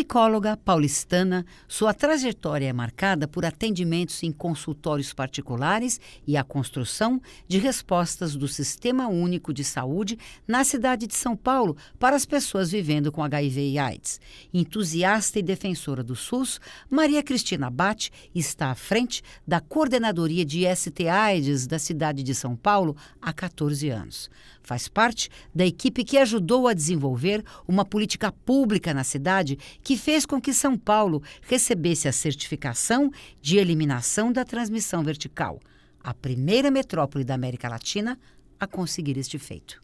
Ginecóloga paulistana, sua trajetória é marcada por atendimentos em consultórios particulares e a construção de respostas do Sistema Único de Saúde na cidade de São Paulo para as pessoas vivendo com HIV e AIDS. Entusiasta e defensora do SUS, Maria Cristina Batti está à frente da Coordenadoria de ST-AIDS da cidade de São Paulo há 14 anos. Faz parte da equipe que ajudou a desenvolver uma política pública na cidade que fez com que São Paulo recebesse a certificação de eliminação da transmissão vertical, a primeira metrópole da América Latina a conseguir este feito.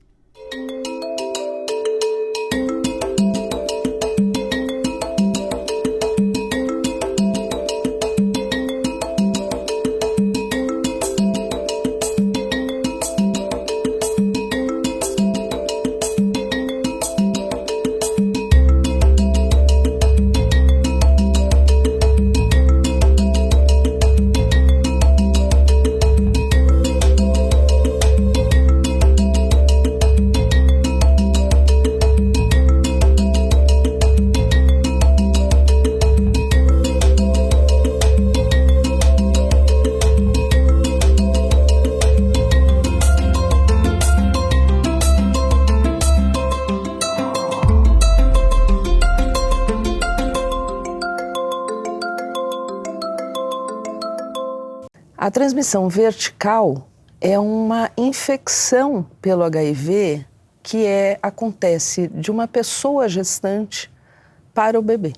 A transmissão vertical é uma infecção pelo HIV que acontece de uma pessoa gestante para o bebê.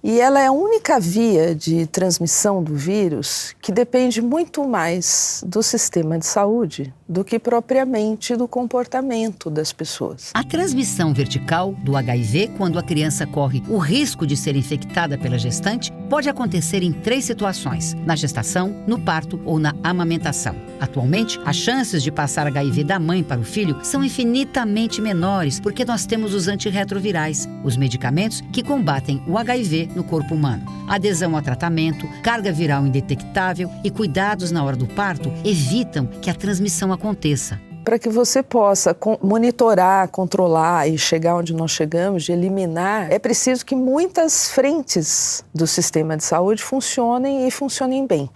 E ela é a única via de transmissão do vírus que depende muito mais do sistema de saúde do que propriamente do comportamento das pessoas. A transmissão vertical do HIV, quando a criança corre o risco de ser infectada pela gestante, pode acontecer em 3 situações: na gestação, no parto ou na amamentação. Atualmente, as chances de passar HIV da mãe para o filho são infinitamente menores porque nós temos os antirretrovirais, os medicamentos que combatem o HIV no corpo humano. Adesão a tratamento, carga viral indetectável e cuidados na hora do parto evitam que a transmissão aconteça. Para que você possa monitorar, controlar e chegar onde nós chegamos, de eliminar, é preciso que muitas frentes do sistema de saúde funcionem e funcionem bem.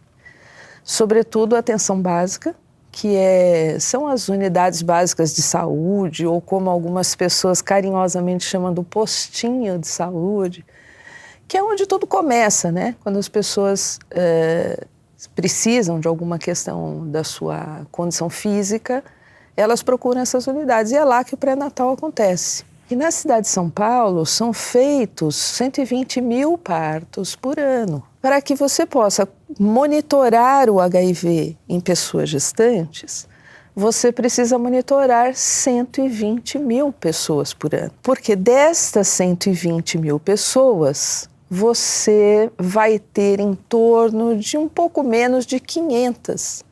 Sobretudo a atenção básica, que são as unidades básicas de saúde, ou como algumas pessoas carinhosamente chamam do postinho de saúde, que é onde tudo começa, né? Quando as pessoas precisam de alguma questão da sua condição física, elas procuram essas unidades e é lá que o pré-natal acontece. E na cidade de São Paulo são feitos 120 mil partos por ano. Para que você possa monitorar o HIV em pessoas gestantes, você precisa monitorar 120 mil pessoas por ano. Porque destas 120 mil pessoas, você vai ter em torno de um pouco menos de 500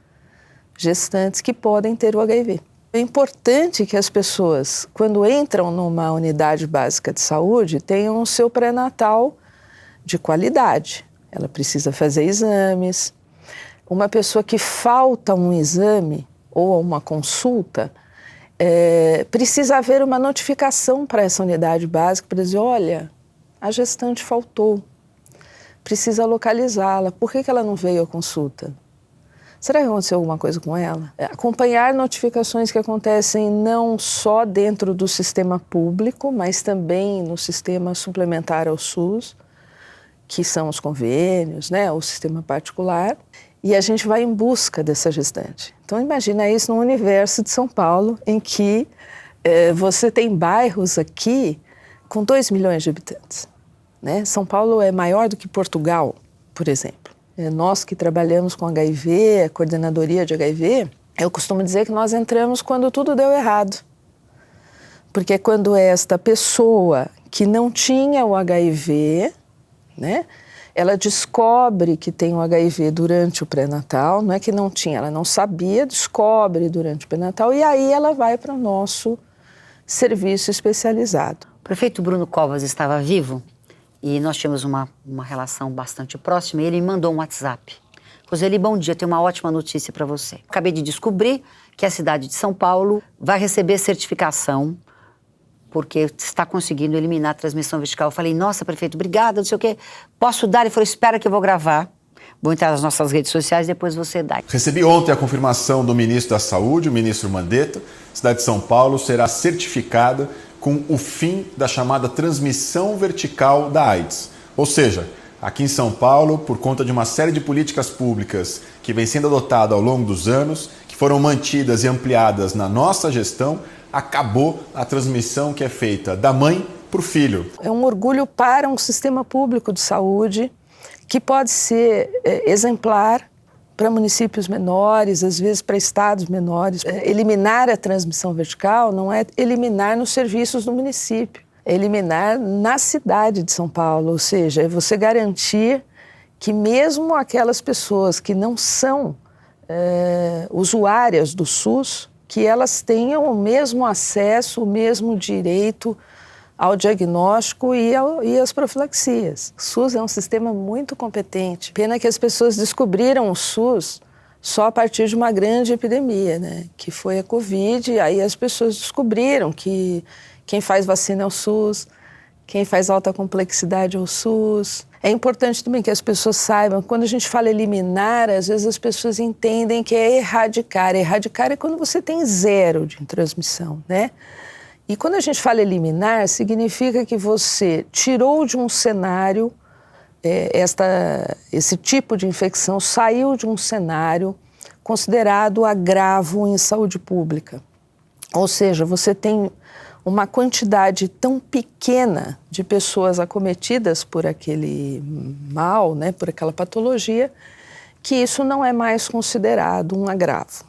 gestantes que podem ter o HIV. É importante que as pessoas, quando entram numa unidade básica de saúde, tenham o seu pré-natal de qualidade. Ela precisa fazer exames. Uma pessoa que falta um exame ou uma consulta, precisa haver uma notificação para essa unidade básica para dizer, olha, a gestante faltou, precisa localizá-la. Por que ela não veio à consulta? Será que aconteceu alguma coisa com ela? Acompanhar notificações que acontecem não só dentro do sistema público, mas também no sistema suplementar ao SUS, que são os convênios, né, o sistema particular, e a gente vai em busca dessa gestante. Então imagina isso no universo de São Paulo, em que você tem bairros aqui com 2 milhões de habitantes, né? São Paulo é maior do que Portugal, por exemplo. Nós que trabalhamos com HIV, a coordenadoria de HIV, eu costumo dizer que nós entramos quando tudo deu errado. Porque quando esta pessoa que não tinha o HIV, né, ela descobre que tem o HIV durante o pré-natal, não é que não tinha, ela não sabia, descobre durante o pré-natal e aí ela vai para o nosso serviço especializado. O prefeito Bruno Covas estava vivo e nós tínhamos uma relação bastante próxima e ele me mandou um WhatsApp. Roseli, bom dia, tenho uma ótima notícia para você. Acabei de descobrir que a cidade de São Paulo vai receber certificação porque está conseguindo eliminar a transmissão vertical. Eu falei, nossa, prefeito, obrigada, não sei o quê. Posso dar? Ele falou, espera que eu vou gravar. Vou entrar nas nossas redes sociais, depois você dá. Recebi ontem a confirmação do ministro da Saúde, o ministro Mandetta. A cidade de São Paulo será certificada com o fim da chamada transmissão vertical da AIDS. Ou seja, aqui em São Paulo, por conta de uma série de políticas públicas que vem sendo adotada ao longo dos anos, que foram mantidas e ampliadas na nossa gestão, acabou a transmissão que é feita da mãe para o filho. É um orgulho para um sistema público de saúde que pode ser exemplar para municípios menores, às vezes para estados menores. Eliminar a transmissão vertical não é eliminar nos serviços do município, é eliminar na cidade de São Paulo, ou seja, é você garantir que mesmo aquelas pessoas que não são usuárias do SUS, que elas tenham o mesmo acesso, o mesmo direito ao diagnóstico e às profilaxias. O SUS é um sistema muito competente. Pena que as pessoas descobriram o SUS só a partir de uma grande epidemia, né? Que foi a Covid, e aí as pessoas descobriram que quem faz vacina é o SUS, quem faz alta complexidade é o SUS. É importante também que as pessoas saibam, quando a gente fala eliminar, às vezes as pessoas entendem que é erradicar. Erradicar é quando você tem zero de transmissão, né? E quando a gente fala eliminar, significa que você tirou de um cenário, esse tipo de infecção saiu de um cenário considerado agravo em saúde pública. Ou seja, você tem uma quantidade tão pequena de pessoas acometidas por aquele mal, né, por aquela patologia, que isso não é mais considerado um agravo.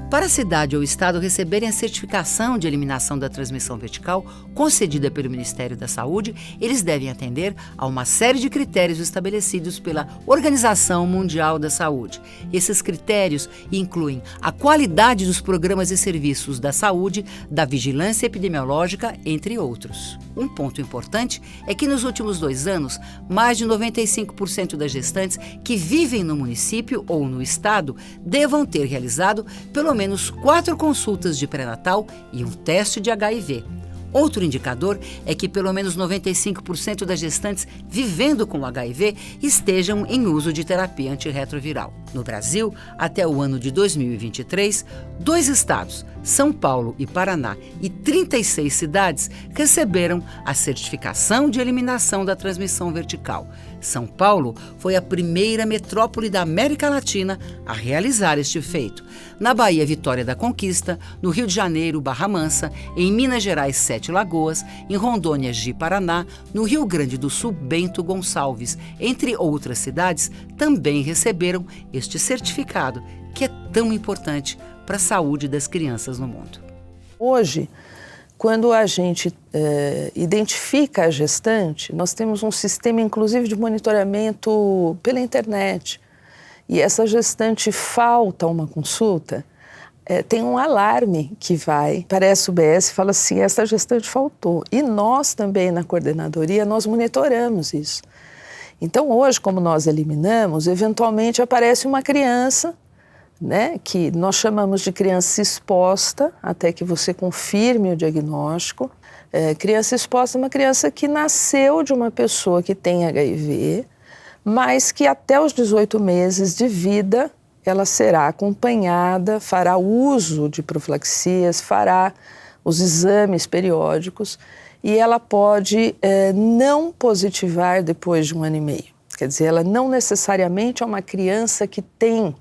Para a cidade ou estado receberem a certificação de eliminação da transmissão vertical concedida pelo Ministério da Saúde, eles devem atender a uma série de critérios estabelecidos pela Organização Mundial da Saúde. Esses critérios incluem a qualidade dos programas e serviços da saúde, da vigilância epidemiológica, entre outros. Um ponto importante é que nos últimos 2 anos, mais de 95% das gestantes que vivem no município ou no estado devam ter realizado pelo menos 4 consultas de pré-natal e um teste de HIV. Outro indicador é que pelo menos 95% das gestantes vivendo com HIV estejam em uso de terapia antirretroviral. No Brasil, até o ano de 2023, 2 estados, São Paulo e Paraná, e 36 cidades receberam a certificação de eliminação da transmissão vertical. São Paulo foi a primeira metrópole da América Latina a realizar este feito. Na Bahia, Vitória da Conquista, no Rio de Janeiro, Barra Mansa, em Minas Gerais, 7 Lagoas, em Rondônia, Ji-Paraná, no Rio Grande do Sul, Bento Gonçalves, entre outras cidades, também receberam este certificado, que é tão importante para a saúde das crianças no mundo. Hoje, quando a gente identifica a gestante, nós temos um sistema, inclusive, de monitoramento pela internet. E essa gestante falta uma consulta, tem um alarme que vai para a SBS e fala assim, essa gestante faltou. E nós também, na coordenadoria, nós monitoramos isso. Então, hoje, como nós eliminamos, eventualmente aparece uma criança, né, que nós chamamos de criança exposta, até que você confirme o diagnóstico. Criança exposta é uma criança que nasceu de uma pessoa que tem HIV, mas que até os 18 meses de vida ela será acompanhada, fará uso de profilaxias, fará os exames periódicos e ela pode não positivar depois de 1 ano e meio. Quer dizer, ela não necessariamente é uma criança que tem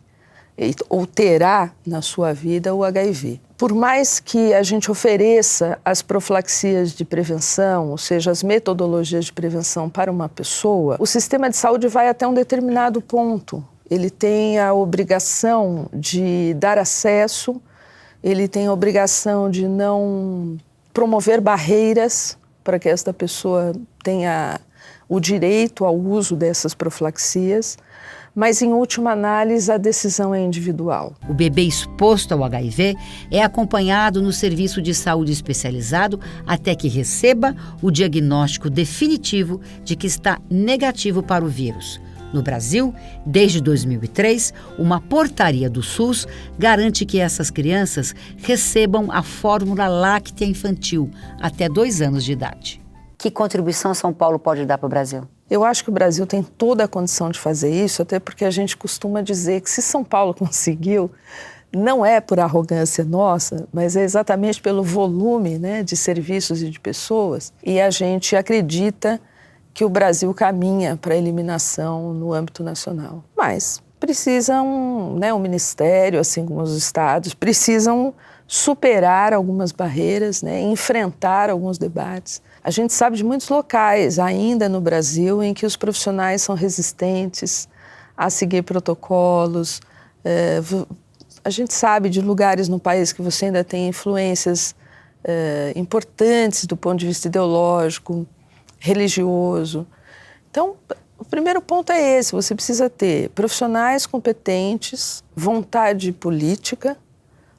ou terá na sua vida o HIV. Por mais que a gente ofereça as profilaxias de prevenção, ou seja, as metodologias de prevenção para uma pessoa, o sistema de saúde vai até um determinado ponto. Ele tem a obrigação de dar acesso, ele tem a obrigação de não promover barreiras para que esta pessoa tenha o direito ao uso dessas profilaxias, mas, em última análise, a decisão é individual. O bebê exposto ao HIV é acompanhado no serviço de saúde especializado até que receba o diagnóstico definitivo de que está negativo para o vírus. No Brasil, desde 2003, uma portaria do SUS garante que essas crianças recebam a fórmula láctea infantil até 2 anos de idade. Que contribuição São Paulo pode dar para o Brasil? Eu acho que o Brasil tem toda a condição de fazer isso, até porque a gente costuma dizer que se São Paulo conseguiu, não é por arrogância nossa, mas é exatamente pelo volume, né, de serviços e de pessoas. E a gente acredita que o Brasil caminha para a eliminação no âmbito nacional. Mas precisam, né, o Ministério, assim como os estados, precisam superar algumas barreiras, né, enfrentar alguns debates. A gente sabe de muitos locais ainda no Brasil em que os profissionais são resistentes a seguir protocolos. A gente sabe de lugares no país que você ainda tem influências importantes do ponto de vista ideológico, religioso. Então, o primeiro ponto é esse: você precisa ter profissionais competentes, vontade política,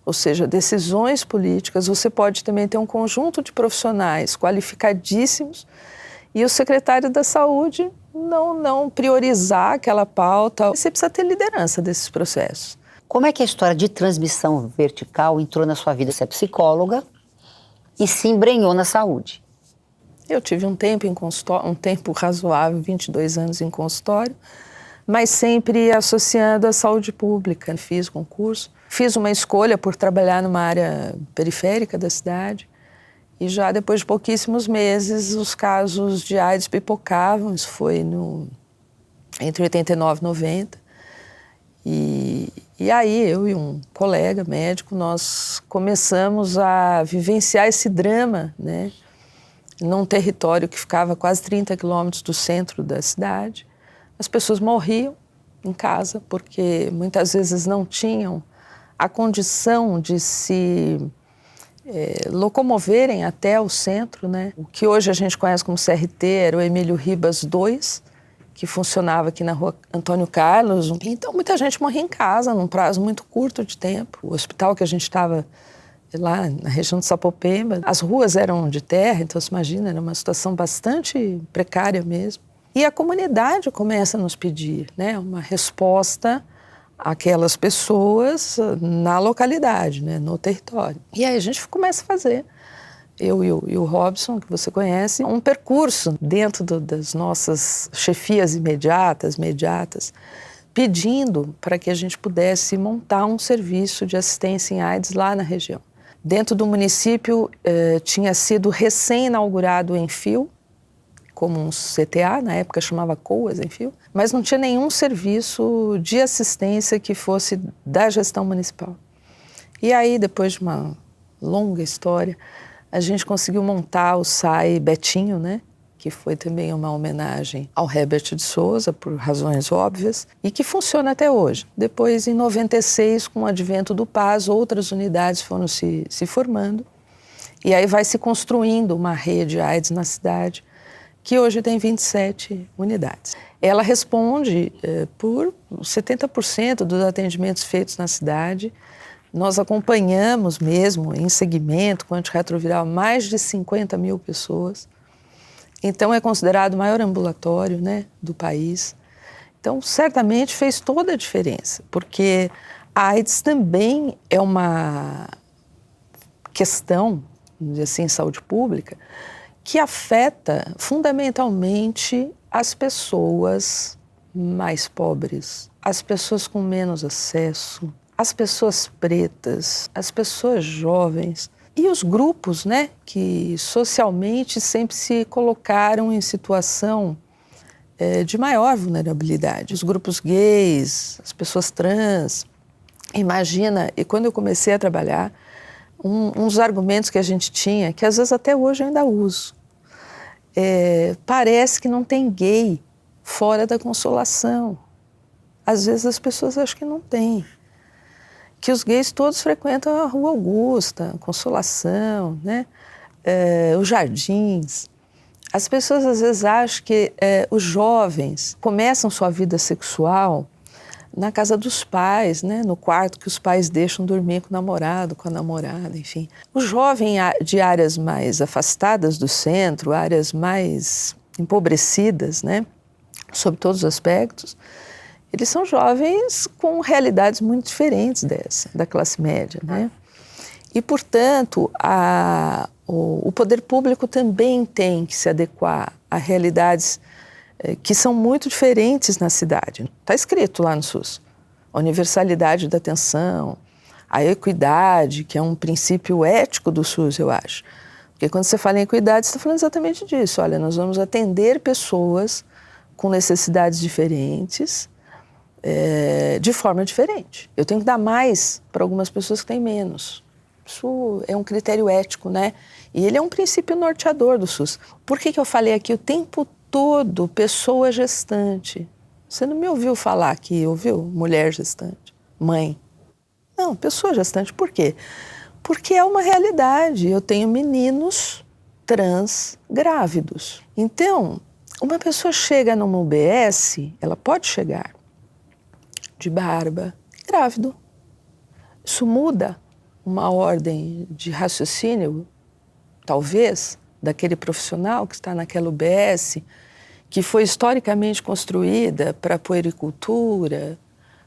ou seja, decisões políticas. Você pode também ter um conjunto de profissionais qualificadíssimos e o secretário da Saúde não priorizar aquela pauta. Você precisa ter liderança desses processos. Como é que a história de transmissão vertical entrou na sua vida? Você é psicóloga e se embrenhou na saúde. Eu tive um tempo em consultório, um tempo razoável, 22 anos em consultório, mas sempre associando à saúde pública. Fiz concurso, fiz uma escolha por trabalhar numa área periférica da cidade e já depois de pouquíssimos meses os casos de AIDS pipocavam. Isso foi entre 89 e 90. E aí eu e um colega médico, nós começamos a vivenciar esse drama, né, num território que ficava quase 30 quilômetros do centro da cidade. As pessoas morriam em casa porque muitas vezes não tinham a condição de se locomoverem até o centro, né? O que hoje a gente conhece como CRT era o Emílio Ribas II, que funcionava aqui na rua Antônio Carlos. Então muita gente morria em casa num prazo muito curto de tempo. O hospital que a gente estava lá na região de Sapopemba, as ruas eram de terra, então você imagina, era uma situação bastante precária mesmo. E a comunidade começa a nos pedir, né, uma resposta àquelas pessoas na localidade, né, no território. E aí a gente começa a fazer, eu e o Robson, que você conhece, um percurso dentro das nossas chefias imediatas, pedindo para que a gente pudesse montar um serviço de assistência em AIDS lá na região. Dentro do município tinha sido recém-inaugurado o Enfio, como um CTA, na época chamava COAS Enfio, mas não tinha nenhum serviço de assistência que fosse da gestão municipal. E aí, depois de uma longa história, a gente conseguiu montar o SAI Betinho, né? Que foi também uma homenagem ao Herbert de Souza, por razões óbvias, e que funciona até hoje. Depois, em 96, com o advento do PAS, outras unidades foram se formando, e aí vai se construindo uma rede AIDS na cidade, que hoje tem 27 unidades. Ela responde por 70% dos atendimentos feitos na cidade. Nós acompanhamos mesmo, em segmento, com antirretroviral, mais de 50 mil pessoas. Então, é considerado o maior ambulatório, né, do país. Então, certamente fez toda a diferença, porque a AIDS também é uma questão, vamos dizer assim, em saúde pública, que afeta fundamentalmente as pessoas mais pobres, as pessoas com menos acesso, as pessoas pretas, as pessoas jovens. E os grupos, né, que socialmente sempre se colocaram em situação de maior vulnerabilidade. Os grupos gays, as pessoas trans. Imagina, e quando eu comecei a trabalhar, uns argumentos que a gente tinha, que às vezes até hoje eu ainda uso. Parece que não tem gay fora da Consolação. Às vezes as pessoas acham que não tem. Que os gays todos frequentam a Rua Augusta, a Consolação, né? Os jardins. As pessoas às vezes acham que os jovens começam sua vida sexual na casa dos pais, né? No quarto que os pais deixam dormir com o namorado, com a namorada, enfim. O jovem de áreas mais afastadas do centro, áreas mais empobrecidas, né? sob todos os aspectos, eles são jovens com realidades muito diferentes da classe média, né? E, portanto, o poder público também tem que se adequar a realidades que são muito diferentes na cidade. Está escrito lá no SUS, a universalidade da atenção, a equidade, que é um princípio ético do SUS, eu acho. Porque quando você fala em equidade, você está falando exatamente disso. Olha, nós vamos atender pessoas com necessidades diferentes, de forma diferente. Eu tenho que dar mais para algumas pessoas que têm menos. Isso é um critério ético, né? E ele é um princípio norteador do SUS. Por que eu falei aqui o tempo todo pessoa gestante? Você não me ouviu falar aqui, ouviu? Mulher gestante, mãe. Não, pessoa gestante. Por quê? Porque é uma realidade. Eu tenho meninos trans grávidos. Então, uma pessoa chega numa UBS, ela pode chegar de barba, grávido. Isso muda uma ordem de raciocínio, talvez, daquele profissional que está naquela UBS, que foi historicamente construída para a puericultura,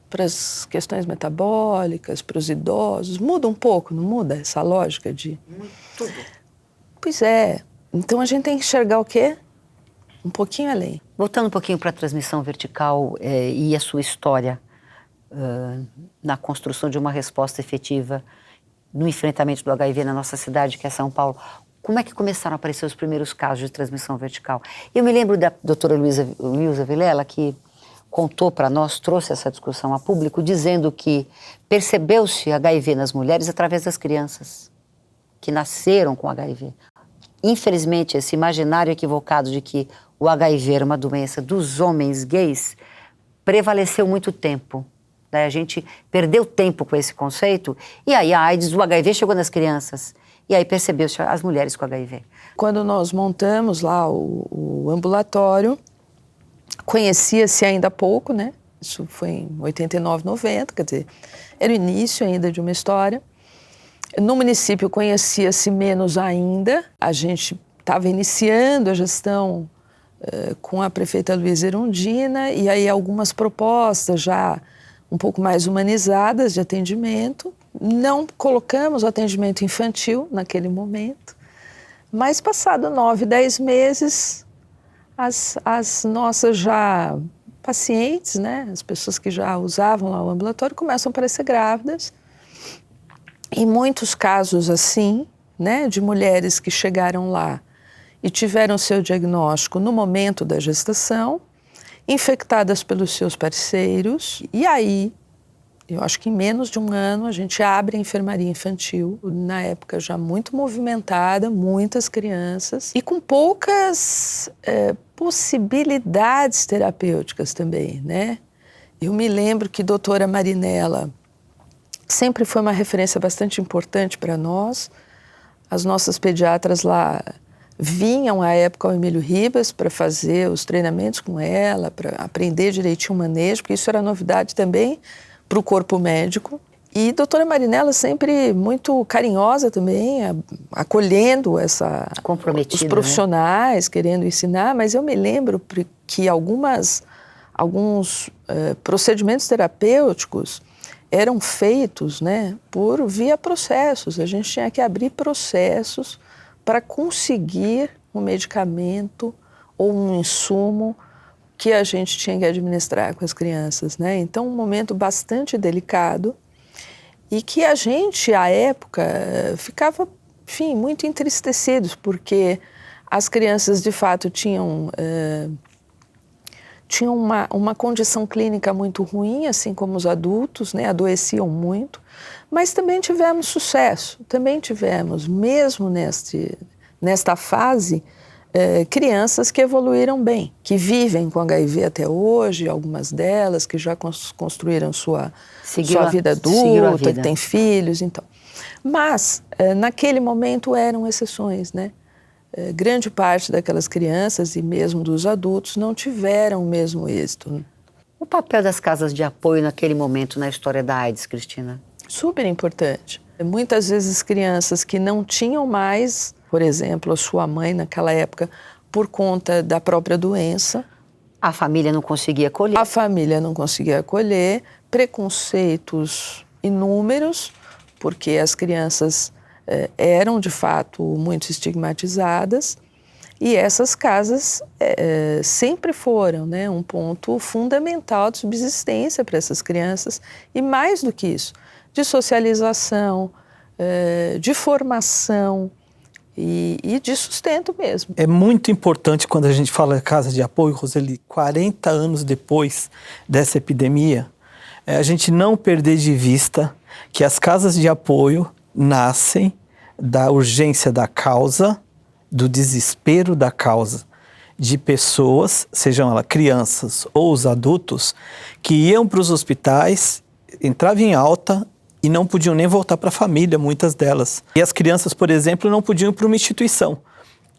para as questões metabólicas, para os idosos. Muda um pouco, não muda essa lógica de... Tudo. Pois é. Então a gente tem que enxergar o quê? Um pouquinho além. Voltando um pouquinho para a transmissão vertical e a sua história na construção de uma resposta efetiva no enfrentamento do HIV na nossa cidade, que é São Paulo, como é que começaram a aparecer os primeiros casos de transmissão vertical? Eu me lembro da doutora Luísa Vilela, que contou para nós, trouxe essa discussão a público, dizendo que percebeu-se HIV nas mulheres através das crianças que nasceram com HIV. Infelizmente, esse imaginário equivocado de que o HIV era uma doença dos homens gays prevaleceu muito tempo. Daí a gente perdeu tempo com esse conceito e aí a AIDS, o HIV chegou nas crianças e aí percebeu-se as mulheres com HIV. Quando nós montamos lá o ambulatório, conhecia-se ainda pouco, né? Isso foi em 89, 90, quer dizer, era o início ainda de uma história. No município conhecia-se menos ainda, a gente estava iniciando a gestão com a prefeita Luísa Erundina e aí algumas propostas já um pouco mais humanizadas de atendimento. Não colocamos o atendimento infantil naquele momento, mas passado 9, 10 meses, as nossas já pacientes, né, as pessoas que já usavam lá o ambulatório, começam a aparecer grávidas. Em muitos casos assim, né, de mulheres que chegaram lá e tiveram seu diagnóstico no momento da gestação, infectadas pelos seus parceiros, e aí, eu acho que em menos de um ano, a gente abre a enfermaria infantil, na época já muito movimentada, muitas crianças, e com poucas possibilidades terapêuticas também, né? Eu me lembro que a doutora Marinella sempre foi uma referência bastante importante para nós. As nossas pediatras lá vinham à época ao Emílio Ribas para fazer os treinamentos com ela, para aprender direitinho o manejo, porque isso era novidade também para o corpo médico. E a doutora Marinella sempre muito carinhosa também, acolhendo os profissionais, né? Querendo ensinar, mas eu me lembro que alguns procedimentos terapêuticos eram feitos, né, via processos. A gente tinha que abrir processos para conseguir um medicamento ou um insumo que a gente tinha que administrar com as crianças, né? Então, um momento bastante delicado e que a gente, à época, ficava, enfim, muito entristecidos, porque as crianças, de fato, tinham uma condição clínica muito ruim, assim como os adultos, né, adoeciam muito, mas também tivemos sucesso, também tivemos, mesmo nesta fase, crianças que evoluíram bem, que vivem com HIV até hoje, algumas delas que já construíram sua vida adulta, que têm filhos, então. Mas, naquele momento, eram exceções, né? Grande parte daquelas crianças e mesmo dos adultos não tiveram o mesmo êxito. O papel das casas de apoio naquele momento na história da AIDS, Cristina? Super importante. Muitas vezes crianças que não tinham mais, por exemplo, a sua mãe naquela época, por conta da própria doença, A família não conseguia acolher. A família não conseguia acolher, preconceitos inúmeros, porque as crianças eram, de fato, muito estigmatizadas, e essas casas sempre foram, né, um ponto fundamental de subsistência para essas crianças, e mais do que isso, de socialização, de formação e de sustento mesmo. É muito importante quando a gente fala de casa de apoio, Roseli, 40 anos depois dessa epidemia, a gente não perder de vista que as casas de apoio nascem da urgência da causa, do desespero da causa, de pessoas, sejam elas crianças ou os adultos, que iam para os hospitais, entravam em alta e não podiam nem voltar para a família, muitas delas. E as crianças, por exemplo, não podiam ir para uma instituição,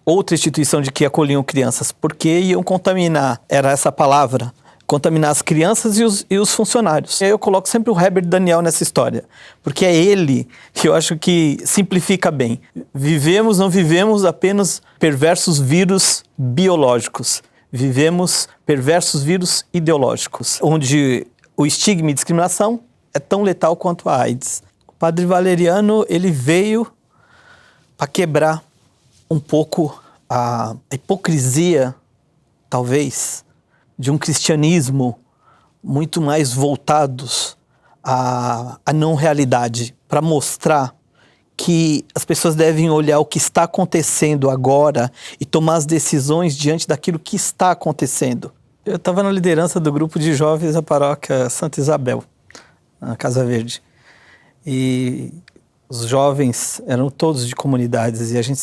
outra instituição de que acolhiam crianças, porque iam contaminar, era essa palavra, contaminar as crianças e os funcionários. E aí eu coloco sempre o Herbert Daniel nessa história, porque é ele que eu acho que simplifica bem. Não vivemos apenas perversos vírus biológicos, vivemos perversos vírus ideológicos, onde o estigma e discriminação é tão letal quanto a AIDS. O Padre Valeriano, ele veio para quebrar um pouco a hipocrisia, talvez, de um cristianismo muito mais voltados à não realidade, para mostrar que as pessoas devem olhar o que está acontecendo agora e tomar as decisões diante daquilo que está acontecendo. Eu estava na liderança do grupo de jovens da paróquia Santa Isabel, na Casa Verde. E os jovens eram todos de comunidades e a gente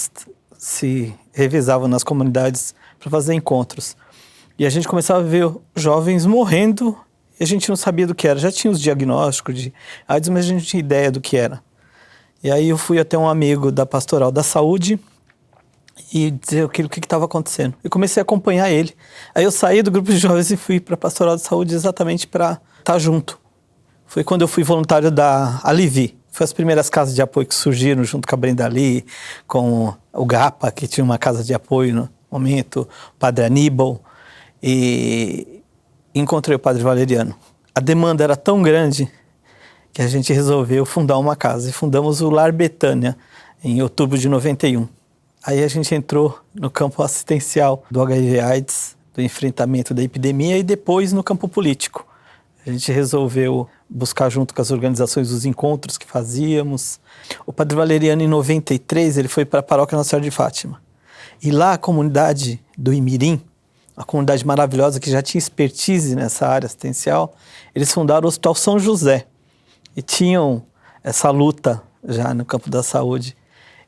se revezava nas comunidades para fazer encontros. E a gente começava a ver jovens morrendo e a gente não sabia do que era. Já tinha os diagnósticos de AIDS, mas a gente não tinha ideia do que era. E aí eu fui até um amigo da Pastoral da Saúde e dizer o que estava acontecendo. Eu comecei a acompanhar ele. Aí eu saí do grupo de jovens e fui para a Pastoral da Saúde exatamente para estar junto. Foi quando eu fui voluntário da Alivi. Foi as primeiras casas de apoio que surgiram junto com a Brenda Lee, com o GAPA, que tinha uma casa de apoio no momento, o Padre Aníbal, e encontrei o Padre Valeriano. A demanda era tão grande que a gente resolveu fundar uma casa, e fundamos o Lar Betânia em outubro de 91. Aí a gente entrou no campo assistencial do HIV/AIDS, do enfrentamento da epidemia, e depois no campo político. A gente resolveu buscar junto com as organizações os encontros que fazíamos. O Padre Valeriano, em 93, ele foi para a paróquia Nossa Senhora de Fátima. E lá a comunidade do Imirim, uma comunidade maravilhosa que já tinha expertise nessa área assistencial, eles fundaram o Hospital São José. E tinham essa luta já no campo da saúde.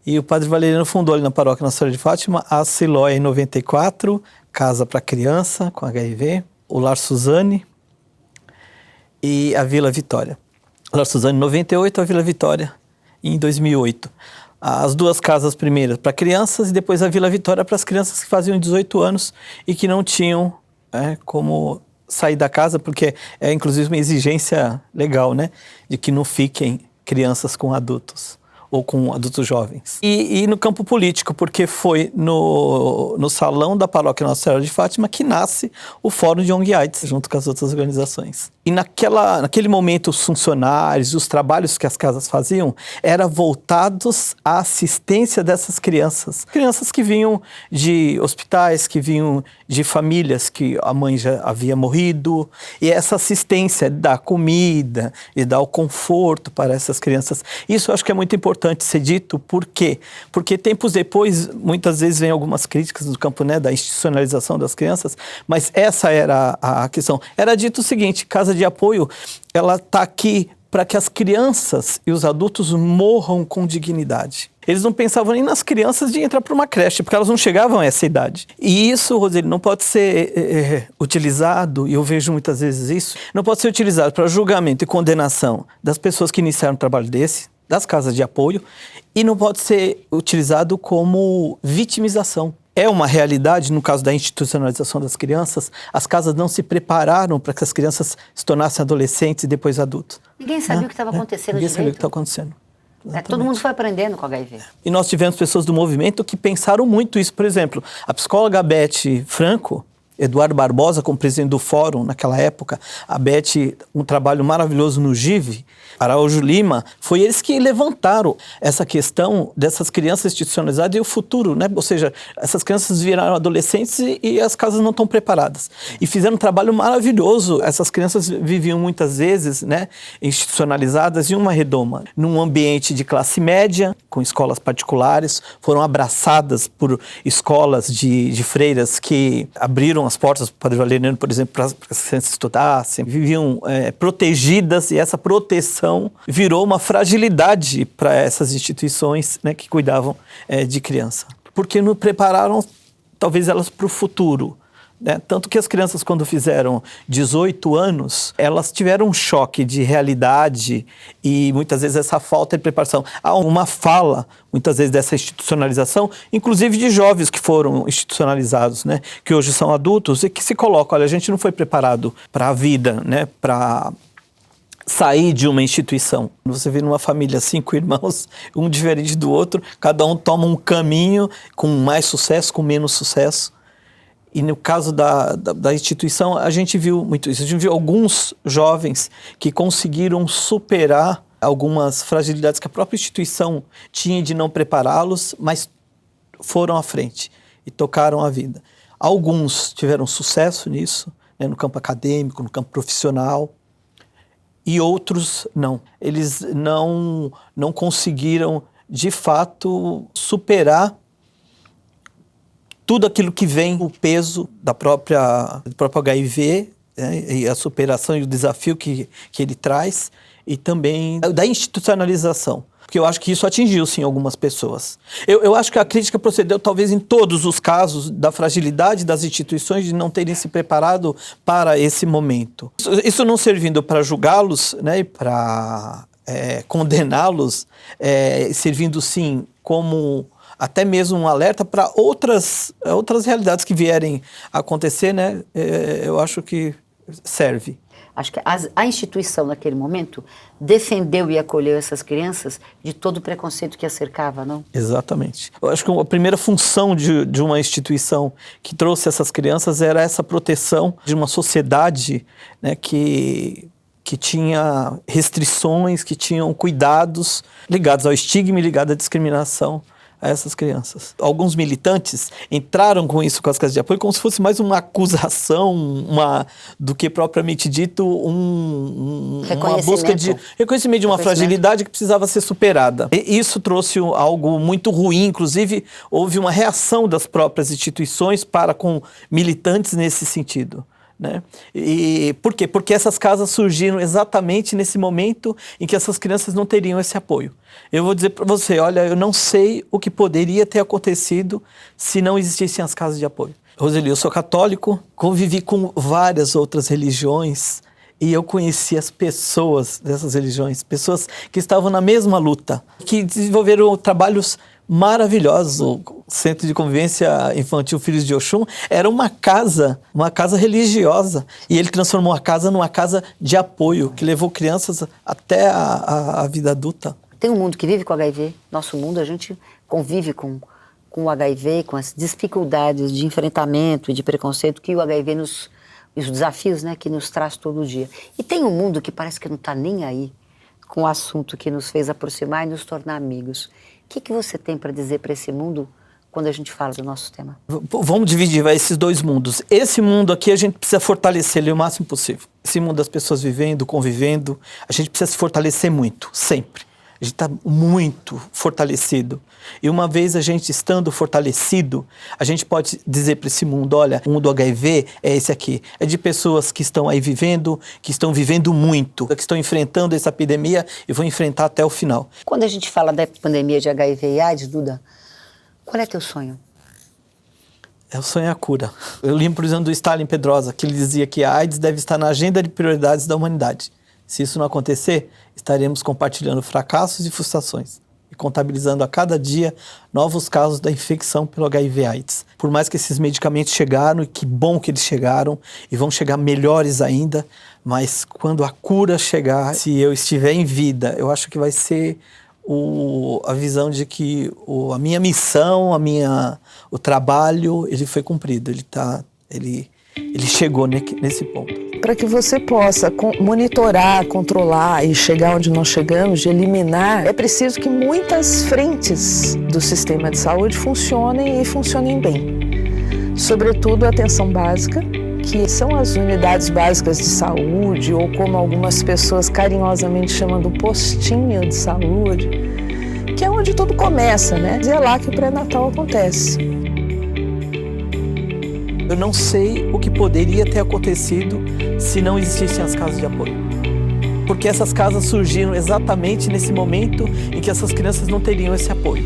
E o Padre Valeriano fundou ali na paróquia Nossa Senhora de Fátima a Silóia em 94, Casa para Criança com HIV, o Lar Suzane, e a Vila Vitória. A Lar Suzane em 98, a Vila Vitória em 2008. As duas casas primeiras para crianças e depois a Vila Vitória para as crianças que faziam 18 anos e que não tinham como sair da casa, porque é inclusive uma exigência legal, né? De que não fiquem crianças com adultos ou com adultos jovens. E no campo político, porque foi no salão da paróquia Nossa Senhora de Fátima que nasce o Fórum de ONG AIDS, junto com as outras organizações. E naquele momento, os funcionários, os trabalhos que as casas faziam, eram voltados à assistência dessas crianças. Crianças que vinham de hospitais, que vinham de famílias que a mãe já havia morrido. E essa assistência, dar comida e dar o conforto para essas crianças. Isso eu acho que é muito importante ser dito. Por quê? Porque tempos depois, muitas vezes vem algumas críticas no campo, né, da institucionalização das crianças, mas essa era a questão. Era dito o seguinte: casa de apoio, ela está aqui para que as crianças e os adultos morram com dignidade. Eles não pensavam nem nas crianças de entrar para uma creche, porque elas não chegavam a essa idade. E isso, Roseli, não pode ser utilizado, e eu vejo muitas vezes isso, não pode ser utilizado para julgamento e condenação das pessoas que iniciaram um trabalho desse, das casas de apoio, e não pode ser utilizado como vitimização. É uma realidade, no caso da institucionalização das crianças, as casas não se prepararam para que as crianças se tornassem adolescentes e depois adultos. Ninguém sabia o que estava acontecendo Ninguém direito. sabia o que estava acontecendo. Todo mundo foi aprendendo com HIV. E nós tivemos pessoas do movimento que pensaram muito isso. Por exemplo, a psicóloga Beth Franco, Eduardo Barbosa, como presidente do fórum naquela época, a Beth, um trabalho maravilhoso no GIV, Araújo Lima, foi eles que levantaram essa questão dessas crianças institucionalizadas e o futuro, né? Ou seja, essas crianças viraram adolescentes e as casas não estão preparadas. E fizeram um trabalho maravilhoso. Essas crianças viviam muitas vezes, né, institucionalizadas em uma redoma, num ambiente de classe média, com escolas particulares, foram abraçadas por escolas de freiras que abriram as portas para o Padre Valeriano, por exemplo, para que as crianças estudassem, viviam protegidas, e essa proteção virou uma fragilidade para essas instituições, né, que cuidavam de criança. Porque não prepararam, talvez, elas para o futuro. Né? Tanto que as crianças, quando fizeram 18 anos, elas tiveram um choque de realidade e muitas vezes essa falta de preparação. Há uma fala, muitas vezes, dessa institucionalização, inclusive de jovens que foram institucionalizados, né? Que hoje são adultos e que se colocam, olha, a gente não foi preparado para a vida, né? Para sair de uma instituição. Você vê numa família 5 irmãos, um diferente do outro, cada um toma um caminho com mais sucesso, com menos sucesso. E no caso da instituição, a gente viu muito isso. A gente viu alguns jovens que conseguiram superar algumas fragilidades que a própria instituição tinha de não prepará-los, mas foram à frente e tocaram a vida. Alguns tiveram sucesso nisso, né, no campo acadêmico, no campo profissional, e outros não. Eles não conseguiram, de fato, superar tudo aquilo que vem, o peso do próprio HIV, né, e a superação e o desafio que ele traz, e também da institucionalização. Porque eu acho que isso atingiu, sim, algumas pessoas. Eu acho que a crítica procedeu, talvez, em todos os casos, da fragilidade das instituições de não terem se preparado para esse momento. Isso não servindo para julgá-los, né, para condená-los, servindo, sim, como até mesmo um alerta para outras realidades que vierem a acontecer, né, eu acho que serve. Acho que a instituição, naquele momento, defendeu e acolheu essas crianças de todo o preconceito que as cercava, não? Exatamente. Eu acho que a primeira função de uma instituição que trouxe essas crianças era essa proteção de uma sociedade, né, que tinha restrições, que tinham cuidados ligados ao estigma e ligados à discriminação a essas crianças. Alguns militantes entraram com isso, com as casas de apoio, como se fosse mais uma acusação, do que propriamente dito uma busca de reconhecimento de uma fragilidade que precisava ser superada. E isso trouxe algo muito ruim, inclusive houve uma reação das próprias instituições para com militantes nesse sentido. Né? E por quê? Porque essas casas surgiram exatamente nesse momento em que essas crianças não teriam esse apoio. Eu vou dizer para você, olha, eu não sei o que poderia ter acontecido se não existissem as casas de apoio. Roseli, eu sou católico, convivi com várias outras religiões e eu conheci as pessoas dessas religiões, pessoas que estavam na mesma luta, que desenvolveram trabalhos maravilhosos. O Centro de Convivência Infantil Filhos de Oxum era uma casa religiosa, e ele transformou a casa numa casa de apoio, que levou crianças até a vida adulta. Tem um mundo que vive com HIV, nosso mundo, a gente convive com o HIV, com as dificuldades de enfrentamento e de preconceito que o HIV os desafios, né, que nos traz todo dia. E tem um mundo que parece que não está nem aí com o assunto que nos fez aproximar e nos tornar amigos. O que você tem para dizer para esse mundo quando a gente fala do nosso tema? Vamos dividir esses dois mundos. Esse mundo aqui a gente precisa fortalecer ele o máximo possível. Esse mundo das pessoas vivendo, convivendo, a gente precisa se fortalecer muito, sempre. A gente está muito fortalecido. E uma vez a gente estando fortalecido, a gente pode dizer para esse mundo, olha, o mundo do HIV é esse aqui. É de pessoas que estão aí vivendo, que estão vivendo muito, que estão enfrentando essa epidemia e vão enfrentar até o final. Quando a gente fala da pandemia de HIV e AIDS, Duda, qual é teu sonho? O sonho é a cura. Eu lembro, por exemplo, do Stalin Pedrosa, que ele dizia que a AIDS deve estar na agenda de prioridades da humanidade. Se isso não acontecer, estaremos compartilhando fracassos e frustrações e contabilizando a cada dia novos casos da infecção pelo HIV/AIDS. Por mais que esses medicamentos chegaram, e que bom que eles chegaram, e vão chegar melhores ainda, mas quando a cura chegar, se eu estiver em vida, eu acho que vai ser a visão de que a minha missão, o trabalho, ele foi cumprido. ele chegou nesse ponto. Para que você possa monitorar, controlar e chegar onde nós chegamos, de eliminar, é preciso que muitas frentes do sistema de saúde funcionem e funcionem bem. Sobretudo a atenção básica, que são as unidades básicas de saúde, ou como algumas pessoas carinhosamente chamam do postinho de saúde, que é onde tudo começa, né? É lá que o pré-natal acontece. Eu não sei o que poderia ter acontecido se não existissem as casas de apoio. Porque essas casas surgiram exatamente nesse momento em que essas crianças não teriam esse apoio.